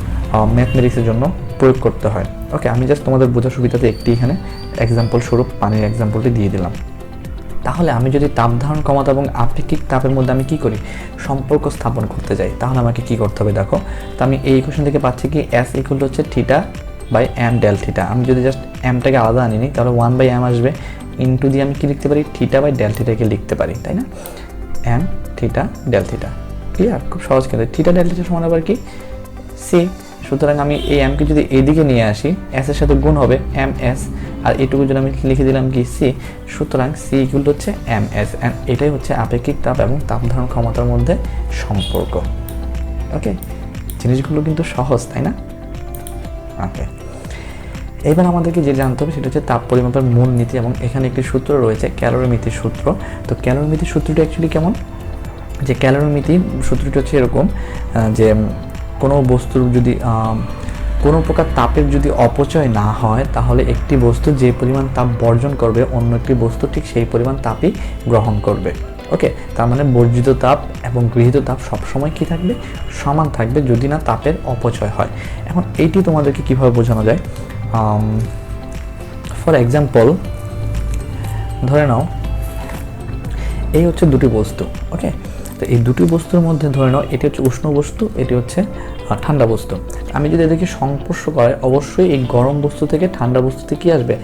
ম্যাথমেটিক্সের জন্য প্রয়োগ করতে হয়। ওকে, আমি জাস্ট তোমাদের বোঝার সুবিধাতে একটি এখানে এক্সাম্পল স্বরূপ পানির এক্সাম্পলটি দিয়ে দিলাম। তাহলে আমি যদি তাপ ধারণ ক্ষমতা এবং আপেক্ষিক তাপের মধ্যে আমি কি করি, সম্পর্ক স্থাপন করতে যাই, তাহলে আমাকে কি করতে হবে দেখো। তো আমি এই ইকুয়েশন থেকে পাচ্ছি কি এস ইকুয়াল হচ্ছে theta by M del theta. আমি যদি জাস্ট এমটাকে আলাদা আনি নি তাহলে 1 বাই এম আসবে, ইন্টু দিয়ে আমি কি লিখতে পারি, থিটা বাই ডেল থিটাকে লিখতে পারি, তাই না? M theta del theta, clear? খুব সহজ কিন্তু থিটা ডেল থিটা সমান আবার কি সি। সুতরাং আমি এই এমকে যদি এদিকে নিয়ে আসি, এস এর সাথে গুণ হবে এম এস, আর এটুকু যদি আমি লিখে দিলাম কি সি। সুতরাং সি ইকুয়াল হচ্ছে এম এস, অ্যান্ড এটাই হচ্ছে আপেক্ষিক তাপ এবং তাপ ধারণ ক্ষমতার মধ্যে সম্পর্ক। ওকে, জিনিসগুলো কিন্তু সহজ, তাই না? ওকে, এবার আমাদেরকে যে জানতে হবে সেটা হচ্ছে তাপ পরিমাপের মূল নীতি, এবং এখানে একটি সূত্র রয়েছে ক্যালোরিমিতির সূত্র। তো ক্যালোরিমিতির সূত্রটি অ্যাকচুয়ালি কেমন, যে ক্যালোরিমিতির সূত্রটি হচ্ছে এরকম যে কোনো বস্তুর যদি কোনো প্রকার তাপের যদি অপচয় না হয় তাহলে একটি বস্তু যে পরিমাণ তাপ বর্জন করবে অন্য একটি বস্তু ঠিক সেই পরিমাণ তাপই গ্রহণ করবে। ওকে, তার মানে বর্জিত তাপ এবং গৃহীত তাপ সবসময় কি থাকবে, সমান থাকবে যদি না তাপের অপচয় হয়। এখন এইটি তোমাদেরকে কিভাবে বোঝানো যায়, ফর এক্সাম্পল ধরে নাও এই হচ্ছে দুটি বস্তু। ওকে, তো এই দুটি বস্তুর মধ্যে ধরে নাও এটি হচ্ছে উষ্ণ বস্তু, এটি হচ্ছে ঠান্ডা বস্তু। আমি যদি এদেরকে সংস্পর্শ করাই অবশ্যই এই গরম বস্তু থেকে ঠান্ডা বস্তুতে কি আসবে,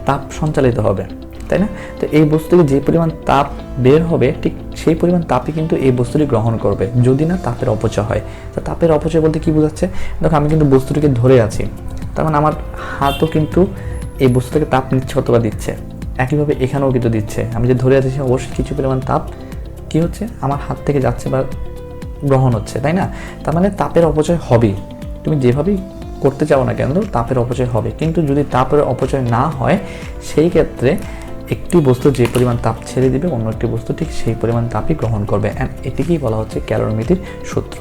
তাপ সঞ্চালিত হবে, তাই না? তো এই বস্তু থেকে যে পরিমাণ তাপ বের হবে ঠিক সেই পরিমাণ তাপই কিন্তু এই বস্তুটি গ্রহণ করবে যদি না তাপের অপচয় হয়। তো তাপের অপচয় বলতে কি বোঝাচ্ছে, দেখো আমি কিন্তু বস্তুটিকে ধরে আছি, তার মানে আমার হাতও কিন্তু এই বস্তু থেকে তাপ নিচ্ছে অথবা দিচ্ছে, একইভাবে এখানেও কিন্তু দিচ্ছে। আমি যে ধরে আছি সে অবশ্যই কিছু পরিমাণ তাপ কি হচ্ছে আমার হাত থেকে যাচ্ছে বা গ্রহণ হচ্ছে, তাই না? তার মানে তাপের অপচয় হবেই, তুমি যেভাবেই করতে চাও না কেন তাপের অপচয় হবে। কিন্তু যদি তাপের অপচয় না হয় সেই ক্ষেত্রে একটি বস্তু যে পরিমাণ তাপ ছেড়ে দিবে অন্য একটি বস্তু ঠিক সেই পরিমাণ তাপই গ্রহণ করবে, অ্যান্ড এটিকেই বলা হচ্ছে ক্যালোরিমিতির সূত্র।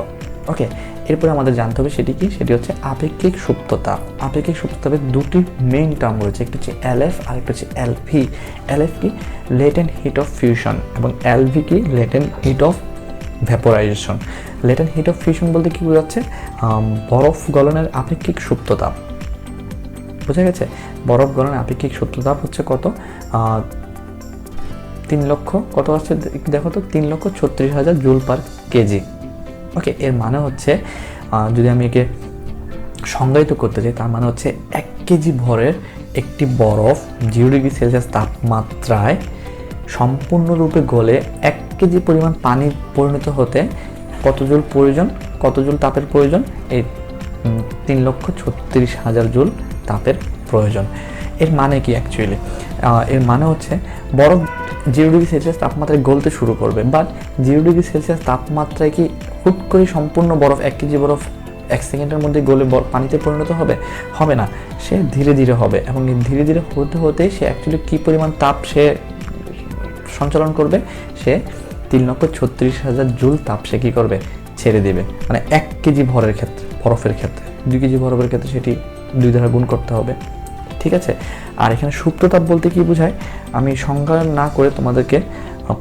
ওকে, এরপরে আমাদের জানতে হবে সেটি কি, সেটি হচ্ছে আপেক্ষিক সুপ্ত তাপ। আপেক্ষিক সুপ্ত তাপের দুটি মেইন টার্ম রয়েছে, একটি হচ্ছে এলএফ আর একটা হচ্ছে এলভি। এলএফ কি, লেটেন্ট হিট অফ ফিউশন, এবং এলভি কি, latent heat of vaporisation. Latent heat of fusion বলতে কি বোঝাচ্ছে, বরফ গলনের আপেক্ষিক সুপ্ত তাপ। বোঝা গেছে? বরফ গলনের আপেক্ষিক সুপ্ত তাপ হচ্ছে কত, 3 লক্ষ, কত আসছে দেখো তো, 3,36,000 জুল পার কেজি। ওকে, এর মানে হচ্ছে যদি আমি একে সংজ্ঞায়িত করতে চাই, তার মানে হচ্ছে 1 কেজি ভরের একটি বরফ 0 ডিগ্রি সেলসিয়াস তাপমাত্রায় সম্পূর্ণরূপে গলে 1 কেজি পরিমাণ পানি পরিণত হতে কত জুল প্রয়োজন, কত জুল তাপের প্রয়োজন, এই 3,36,000 জুল তাপের প্রয়োজন। এর মানে কি অ্যাকচুয়ালি, এর মানে হচ্ছে বরফ 0 ডিগ্রি সেলসিয়াস তাপমাত্রায় গলতে শুরু করবে, বাট 0 ডিগ্রি সেলসিয়াস তাপমাত্রায় কি হুট করে সম্পূর্ণ বরফ, 1 কেজি বরফ 1 সেকেন্ডের মধ্যে গলে পানিতে পরিণত হবে? হবে না, সে ধীরে ধীরে হবে। এবং ধীরে ধীরে হতে হতেই সে অ্যাকচুয়ালি কী পরিমাণ তাপ সে সঞ্চালন করবে, সে 3,36,000 জুল তাপ সে কী করবে, ছেড়ে দেবে। মানে 1 কেজি ভরের ক্ষেত্রে, বরফের ক্ষেত্রে, 2 কেজি বরফের ক্ষেত্রে সেটি 2 দ্বারা গুণ করতে হবে। ঠিক আছে? আর এখানে সুপ্ত তাপ বলতে কি বোঝায়, আমি সংজ্ঞা না করে তোমাদেরকে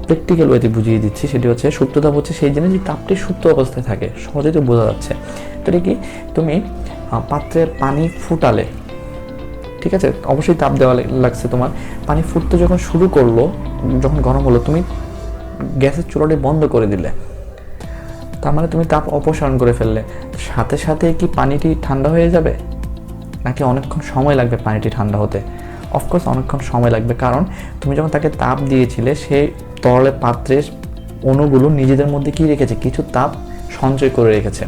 প্র্যাকটিক্যাল ওয়েতে বুঝিয়ে দিচ্ছি। সেটি হচ্ছে, সুপ্ত তাপ হচ্ছে সেই জিনিস যে তাপটি সুপ্ত অবস্থায় থাকে, সহজেই তো বোঝা যাচ্ছে। তো এটা কি, তুমি পাত্রে পানি ফুটালে, ঠিক আছে, অবশ্যই তাপ দেওয়া লাগছে তোমার, পানি ফুটতে যখন শুরু করলো, যখন গরম হলো, তুমি গ্যাসের চুলাটি বন্ধ করে দিলে, তার মানে তুমি তাপ অপসারণ করে ফেললে। সাথে সাথে কি পানিটি ঠান্ডা হয়ে যাবে, নাকি অনেকক্ষণ সময় লাগবে পানিটি ঠান্ডা হতে? অফকোর্স অনেকক্ষণ সময় লাগবে, কারণ তুমি যখন তাকে তাপ দিয়েছিলে, সেই তরলে পাত্রের অণুগুলো নিজেদের মধ্যে কি রেখেছে, কিছু তাপ সঞ্চয় করে রেখেছে।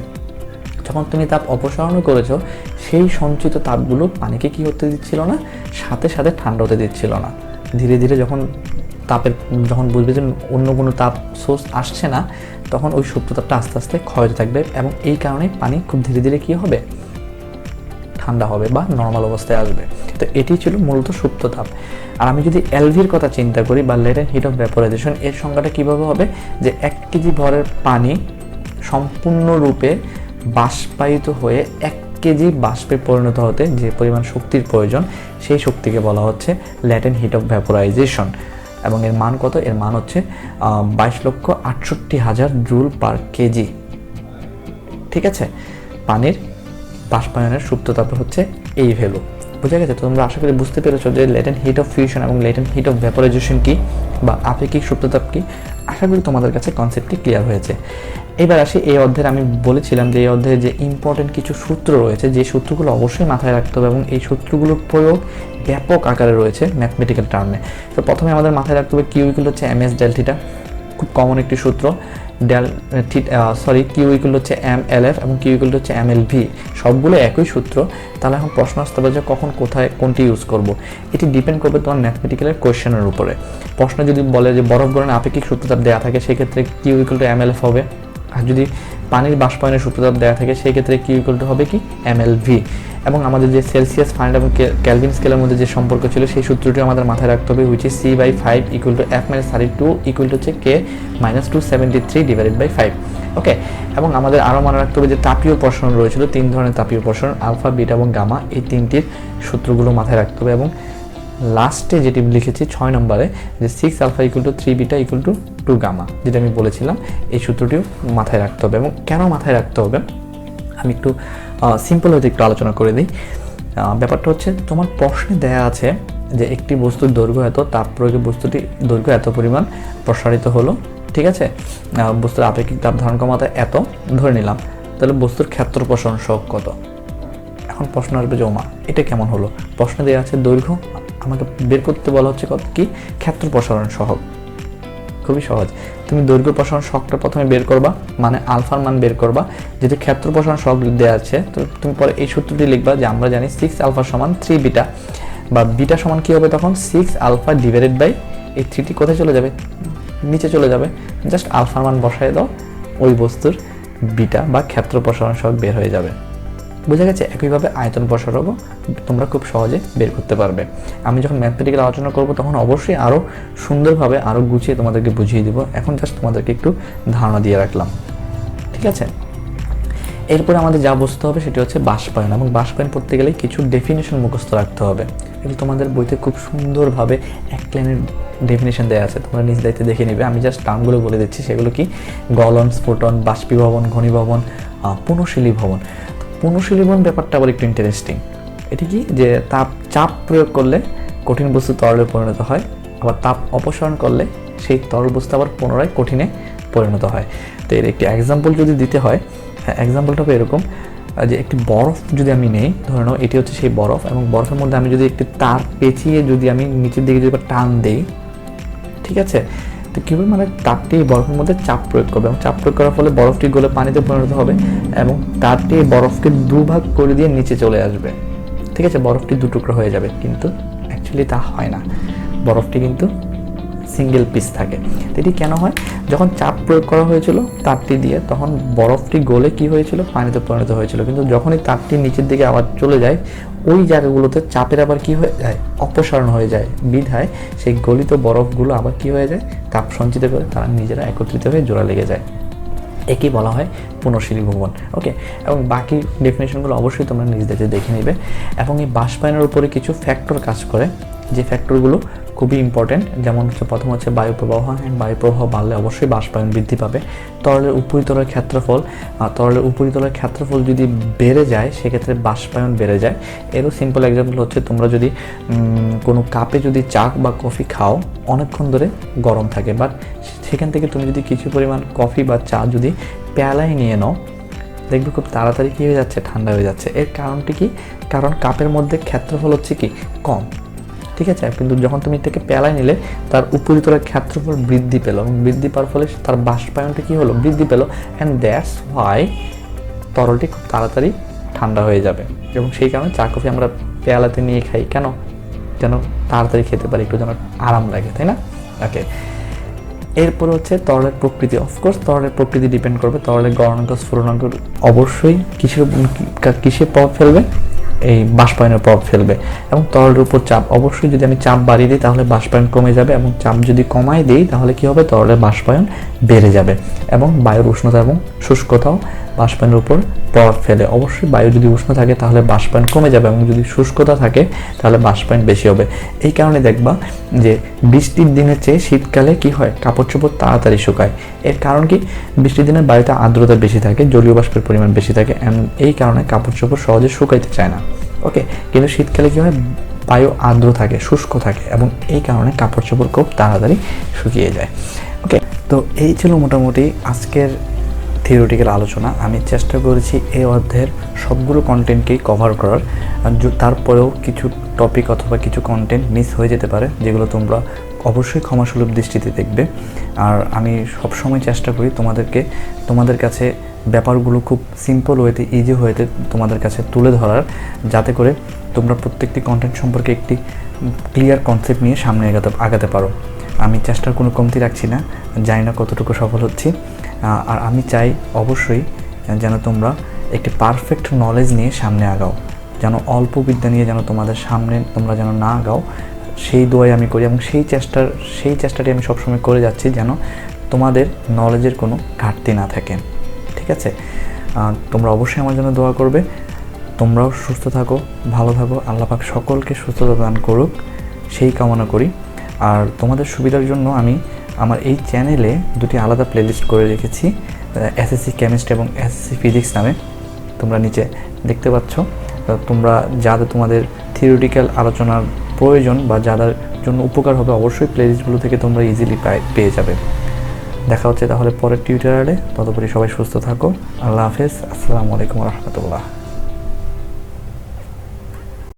যখন তুমি তাপ অপসারণ করেছো, সেই সঞ্চিত তাপগুলো পানিকে কি হতে দিচ্ছিল না, সাথে সাথে ঠান্ডা হতে দিচ্ছিল না। ধীরে ধীরে যখন বুঝবে যে অন্য কোনো তাপ সোর্স আসছে না, তখন ওই সুপ্ত তাপটা আস্তে আস্তে ক্ষয় হতে থাকবে, এবং এই কারণে পানি খুব ধীরে ধীরে কী হবে, ঠান্ডা হবে বা নর্মাল অবস্থায় আসবে। তো এটি ছিল মূলত সুপ্ত তাপ। আর আমি যদি এলভির কথা চিন্তা করি, বা লেটেন্ট হিট অফ ভ্যাপোরাইজেশন, এর সংজ্ঞাটা কীভাবে হবে, যে 1 কেজি ভরের পানি সম্পূর্ণরূপে বাষ্পায়িত হয়ে 1 কেজি বাষ্পে পরিণত হতে যে পরিমাণ শক্তির প্রয়োজন, সেই শক্তিকে বলা হচ্ছে ল্যাটেন্ট হিট অফ ভ্যাপোরাইজেশন। এবং এর মান কত, এর মান হচ্ছে 22,68,000 জুল পার কেজি। ঠিক আছে, পানির বাষ্পায়নের সুপ্ত তাপের হচ্ছে এই ভ্যালু। বোঝা গেছে? তো তোমরা আশা করি বুঝতে পেরেছো যে লেটেন্ট হিট অফ ফিউশন এবং লেটেন্ট হিট অফ ভ্যাপোরাইজেশন কি, বা আপেক্ষিক সুপ্ত তাপ কি। আশা করি তোমাদের কাছে কনসেপ্টটি ক্লিয়ার হয়েছে। এবার আসি এই অধ্যায়ে, আমি বলেছিলাম যে এই অধ্যায়ে যে ইম্পর্টেন্ট কিছু সূত্র রয়েছে, যে সূত্রগুলো অবশ্যই মাথায় রাখতে হবে, এবং এই সূত্রগুলোর প্রয়োগ ব্যাপক আকারে রয়েছে ম্যাথমেটিক্যাল টার্মে। তো প্রথমে আমাদের মাথায় রাখতে হবে কিউ ইকুয়াল হচ্ছে এম এস ডেল থিটা, খুব কমন একটি সূত্র। কিউ ইকুয়াল হচ্ছে এম এল এফ এবং কিউ ইকুয়াল হচ্ছে এম এল ভি, সবগুলো একই সূত্র। তাহলে এখন প্রশ্ন আসতে পারে যে কখন কোথায় কোনটি ইউজ করব। এটি ডিপেন্ড করবে তোমার ম্যাথমেটিক্যালের কোয়েশ্চেনের উপরে। প্রশ্ন যদি বলে যে বরফ গলনের আপেক্ষিক সূত্রতাপ দেওয়া থাকে, সেক্ষেত্রে Q equal to M L F হবে। আর যদি পানির বাষ্পায়নের সূত্রতাপ দেওয়া থাকে, সেই ক্ষেত্রে কিউ ইকুয়াল টু হবে কি, এম এল ভি। এবং আমাদের যে সেলসিয়াস, ফারেনহাইট এবং কেলভিন স্কেলের মধ্যে যে সম্পর্ক ছিল, সেই সূত্রটি আমাদের মাথায় রাখতে হবে, which is C/5 equal to F-32 equal to হচ্ছে K-273 ডিভাইডেড বাই 5। ওকে, এবং আমাদের আরও মনে রাখতে হবে যে তাপীয় প্রসারণ রয়েছিল, 3 ধরনের তাপীয় প্রসারণ, আলফা, বিটা এবং গামা। এই 3টির সূত্রগুলো মাথায় রাখতে হবে। এবং লাস্টে যেটি লিখেছি 6 নম্বরে, যে 6 alpha equal to 3 beta equal to 2 gamma, যেটা আমি বলেছিলাম, এই সূত্রটিও মাথায় রাখতে হবে। এবং কেন মাথায় রাখতে হবে, আমি একটু সিম্পল হতে একটু আলোচনা করে দিই। ব্যাপারটা হচ্ছে, তোমার প্রশ্নে দেয়া আছে যে একটি বস্তুর দৈর্ঘ্য এত, তাপ প্রয়োগে বস্তুটি দৈর্ঘ্য এত পরিমাণ প্রসারিত হলো। ঠিক আছে, বস্তুর আপেক্ষিক তাপ ধারণ ক্ষমতা এত ধরে নিলাম, তাহলে বস্তুর ক্ষেত্র প্রসারণ সহগ কত? এখন প্রশ্ন আসবে যে ওমা, এটা কেমন হলো? প্রশ্নে দেওয়া আছে দৈর্ঘ্য, আমাকে বের করতে বলা হচ্ছে কত কি, ক্ষেত্র প্রসারণ সহগ। খুবই সহজ, তুমি দৈর্ঘ্য প্রসারণ সহগটা প্রথমে বের করবা, মানে আলফার মান বের করবা। যদি ক্ষেত্র প্রসারণ সহগ দেওয়া আছে, তো তুমি পরে এই সূত্রটি লিখবা যে আমরা জানি 6 আলফা সমান 3 বিটা, বা বিটা সমান কি হবে তখন, 6 আলফা ডিভাইডেড বাই এই 3টি কোথায় চলে যাবে, নিচে চলে যাবে। জাস্ট আলফার মান বসায় দাও, ওই বস্তুর বিটা বা ক্ষেত্র প্রসারণ সহগ বের হয়ে যাবে। বোঝা গেছে? একইভাবে আয়তন প্রসারণও তোমরা খুব সহজে বের করতে পারবে। আমি যখন ম্যাথমেটিক্যাল আলোচনা করব, তখন অবশ্যই আরও সুন্দরভাবে, আরও গুছিয়ে তোমাদেরকে বুঝিয়ে দিব। এখন জাস্ট তোমাদেরকে একটু ধারণা দিয়ে রাখলাম। ঠিক আছে, এরপরে আমাদের যা বুঝতে হবে সেটি হচ্ছে বাষ্পায়ন, এবং বাষ্পায়ন পড়তে গেলে কিছু ডেফিনেশন মুখস্থ রাখতে হবে। এগুলো তোমাদের বইতে খুব সুন্দরভাবে এক লাইনের ডেফিনেশন দেওয়া আছে, তোমরা নিজ দায়িত্বে দেখে নিবে। আমি জাস্ট টার্মগুলো বলে দিচ্ছি, সেগুলো কি গলন, স্ফুটন, বাষ্পীভবন, ঘনীভবন, পুনঃশীলীভবন। পুনঃশীলীভবন ব্যাপারটা আবার একটু ইন্টারেস্টিং। এটি কি যে চাপ প্রয়োগ করলে কঠিন বস্তু তরলে পরিণত হয়, আবার তাপ অপসারণ করলে সেই তরল বস্তু আবার পুনরায় কঠিনে পরিণত হয়। তো এর একটি এক্সাম্পল যদি দিতে হয়, এক্সাম্পলটা হবে এরকম যে একটি বরফ যদি আমি নেই, ধরে নাও এটি হচ্ছে সেই বরফ, এবং বরফের মধ্যে আমি যদি একটি তার পেঁচিয়ে যদি আমি নিচের দিকে যদি টান দেই, ঠিক আছে, তো কীভাবে মানে তারটি বরফের মধ্যে চাপ প্রয়োগ করবে, এবং চাপ প্রয়োগ করার ফলে বরফটি গলে পানিতে পরিণত হবে, এবং তারটি বরফকে দুভাগ করে দিয়ে নিচে চলে আসবে, ঠিক আছে, বরফটি দুটুকরো হয়ে যাবে। কিন্তু অ্যাকচুয়ালি তা হয় না, বরফটি কিন্তু সিঙ্গেল পিস থাকে। এটি কেন হয়? যখন চাপ প্রয়োগ করা হয়েছিল তারটি দিয়ে, তখন বরফটি গলে কি হয়েছিল, পানিতে পরিণত হয়েছিল। কিন্তু যখনই তারটি নিচের দিকে আবার চলে যায়, ওই জায়গাগুলোতে চাপের আবার কি হয়ে যায়, অপসারণ হয়ে যায়, বিধায় সেই গলিত বরফগুলো আবার কি হয়ে যায়, তাপ সঞ্চিত করে তারা নিজেরা একত্রিত হয়ে জোড়া লেগে যায়। একেই বলা হয় পুনঃশীলীভবন। ওকে, এবং বাকি ডেফিনেশনগুলো অবশ্যই তোমরা নিজেদের দেখে নেবে। এবং এই বাষ্পায়নের উপরে কিছু ফ্যাক্টর কাজ করে, যে ফ্যাক্টরগুলো খুবই ইম্পর্টেন্ট। যেমন হচ্ছে প্রথম হচ্ছে বায়ু প্রবাহ, বায়ু প্রবাহ বাড়লে অবশ্যই বাষ্পায়ন বৃদ্ধি পাবে। তরলের উপরিতলের ক্ষেত্রফল যদি বেড়ে যায়, সেক্ষেত্রে বাষ্পায়ন বেড়ে যায়। এরও সিম্পল এক্সাম্পল হচ্ছে, তোমরা যদি কোনো কাপে যদি চা বা কফি খাও, অনেকক্ষণ ধরে গরম থাকে, বাট সেখান থেকে তুমি যদি কিছু পরিমাণ কফি বা চা যদি পেয়ালায় নিয়ে নাও, দেখবে খুব তাড়াতাড়ি কী হয়ে যাচ্ছে, ঠান্ডা হয়ে যাচ্ছে। এর কারণটি কি? কারণ কাপের মধ্যে ক্ষেত্রফল হচ্ছে কি কম, ঠিক আছে, কিন্তু যখন তুমি এটাকে পেয়ালায় নিলে তার উপরিতলের ক্ষেত্রফল বৃদ্ধি পেল, এবং বৃদ্ধি পাওয়ার ফলে তার বাষ্পায়নটা কী হলো, বৃদ্ধি পেল। অ্যান্ড দ্যাটস হোয়াই তরলটি খুব তাড়াতাড়ি ঠান্ডা হয়ে যাবে। এবং সেই কারণে চা কফি আমরা পেয়ালাতে নিয়ে খাই, কেন? যেন তাড়াতাড়ি খেতে পারি, একটু যেন আরাম লাগে, তাই না? ওকে, এরপরে হচ্ছে তরলের প্রকৃতি। অফকোর্স তরলের প্রকৃতি ডিপেন্ড করবে, তরলের গলনাঙ্ক, স্ফুটনাঙ্ক অবশ্যই কিসের প্রভাব ফেলবে, এই বাষ্পায়নের প্রভাব ফেলবে। এবং তরলের উপর চাপ, অবশ্যই যদি আমি চাপ বাড়িয়ে দিই তাহলে বাষ্পায়ন কমে যাবে, এবং চাপ যদি কমাই দিই তাহলে কি হবে, তরলের বাষ্পায়ন বেড়ে যাবে। এবং বায়ুর উষ্ণতা এবং শুষ্কতাও বাষ্পায়নের উপর প্রভাব ফেলে। অবশ্যই বায়ু যদি উষ্ণ থাকে তাহলে বাষ্পায়ন কমে যাবে, এবং যদি শুষ্কতা থাকে তাহলে বাষ্পায়ন বেশি হবে। এই কারণে দেখবা যে বৃষ্টির দিনের চেয়ে শীতকালে কি হয়, কাপড় চোপড় তাড়াতাড়ি শুকায়। এর কারণ কি? বৃষ্টির দিনে বায়ুতে আর্দ্রতা বেশি থাকে, জলীয় বাষ্পের পরিমাণ বেশি থাকে, এই কারণে কাপড় চোপড় সহজে শুকাইতে চায় না। ওকে, কিন্তু শীতকালে কি হয়, বায়ু আর্দ্র থাকে, শুষ্ক থাকে, এবং এই কারণে কাপড় চোপড় খুব তাড়াতাড়ি শুকিয়ে যায়। ওকে, তো এই ছিল মোটামুটি আজকের থিওরিটিক্যাল আলোচনা। আমি চেষ্টা করেছি এই অধ্যায়ের সবগুলো কন্টেন্টকেই কভার করার, তারপরেও কিছু টপিক অথবা কিছু কন্টেন্ট মিস হয়ে যেতে পারে, যেগুলো তোমরা অবশ্যই ক্ষমাসুলভ দৃষ্টিতে দেখবে। আর আমি সবসময় চেষ্টা করি তোমাদের কাছে ব্যাপারগুলো খুব সিম্পল ওয়েতে, ইজি ওয়েতে তোমাদের কাছে তুলে ধরার, যাতে করে তোমরা প্রত্যেকটি কন্টেন্ট সম্পর্কে একটি ক্লিয়ার কনসেপ্ট নিয়ে সামনে আগাতে পারো। আমি চেষ্টার কোনো কমতি রাখছি না, জানি না কতটুকু সফল হচ্ছি। আর আমি চাই অবশ্যই যেন তোমরা একটি পারফেক্ট নলেজ নিয়ে সামনে আগাও, যেন অল্প বিদ্যা নিয়ে যেন তোমাদের সামনে তোমরা যেন না আগাও, সেই দোয়াই আমি করি। এবং সেই চেষ্টাটি আমি সবসময় করে যাচ্ছি, যেন তোমাদের নলেজের কোনো ঘাটতি না থাকে, ঠিক আছে? তোমরা অবশ্যই আমার জন্য দোয়া করবে। তোমরাও সুস্থ থাকো, ভালো থাকো, আল্লাহ পাক সকলকে সুস্থতা দান করুক, সেই কামনা করি। আর তোমাদের সুবিধার জন্য আমি আমার এই চ্যানেলে দুটি আলাদা প্লেলিস্ট করে রেখেছি, এসএসসি কেমিস্ট্রি এবং এসএসসি ফিজিক্স নামে, তোমরা নিচে দেখতে পাচ্ছ। তোমরা যাদের তোমাদের থিওরিটিক্যাল আলোচনার প্রয়োজন বা যাদের জন্য উপকার হবে, অবশ্যই প্লেলিস্টগুলো থেকে তোমরা ইজিলি পেয়ে যাবে। দেখা হচ্ছে তাহলে পরের টিউটোরিয়ালে, ততপরি সবাই সুস্থ থাকো। আল্লাহ হাফেজ, আসসালামু আলাইকুম রহমতুল্লাহ।